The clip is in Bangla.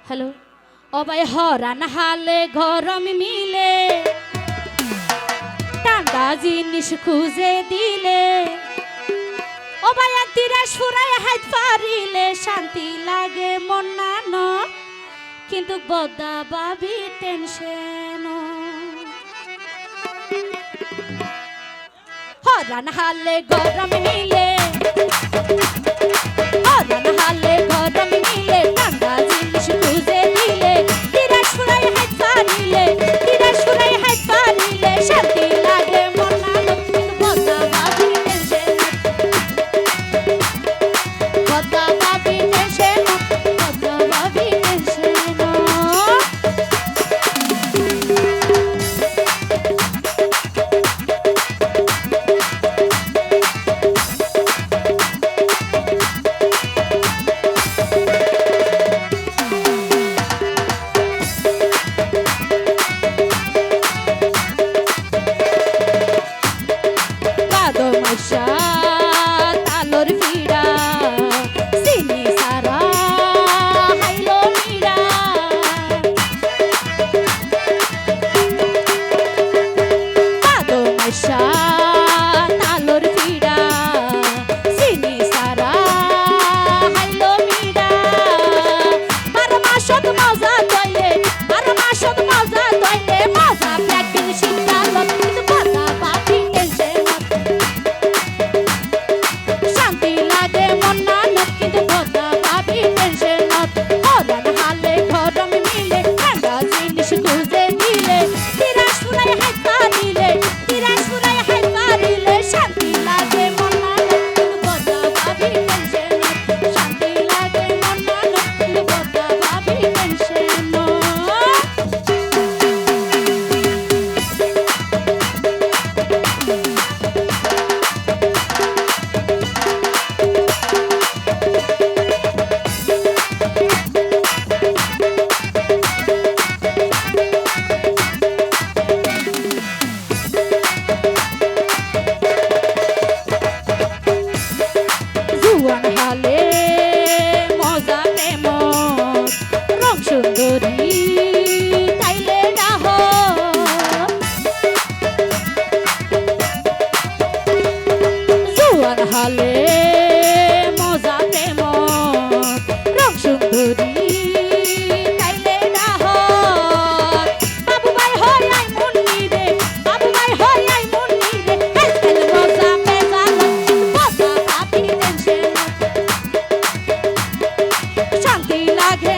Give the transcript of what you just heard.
হ্যালো অবাই হরান হালে গরম মিলে ঠান্ডা জিনিস খুঁজে দিলে অবাই একদিরা সুরাই হাত পারিলে শান্তি লাগে মন না কিন্তু বদা বাবি টেনশন হরান হালে গরম মিলে হরান হালে গরম মিলে ঠান্ডা জিনিস খুঁজে দিলে দিরা সুরাই হাত পারিলে দিরা সুরাই হাত পারিলে শান্তি লাগে মন না কিন্তু বদা বাবি টেনশন বদা বাবি টেনশন বদা বাবি টেনশন তালোর ফিরা চিনি সারা হাইলো মিরা বাদমাশা তালোর ফিরা চিনি সারা হাইলো মিরা 12 মাসত মজা দইলে 12 মাসত মজা দইলে মজা প্যাকিং শীতকাল কিন্তু বাদা বাকি টেনশন শান্তি লাগে মন না কিন্তু বদা বাবি টেনশন হরান হালে গরম মিলে ঠান্ডা জিনিস খুঁজে দিলে তিরা সুরাই হাত পারিলে তিরা সুরাই হাত পারিলে শান্তি লাগে মন না কিন্তু বদা বাবি টেনশন শান্তি লাগে মন না কিন্তু বদা বাবি টেনশন জুয়ান হালে মজা প্রেম রং সুন্দরী তাইলে ডাহ জুয়ান হালে মজা প্রেম রং সুন্দরী তাইলে ডাহ বাবু ভাই হয় আই মুন্নি রে বাবু ভাই হয় আই মুন্নি রে আজকাল মজা পেজাল বদা বাবি টেনশন শান্তি লাগে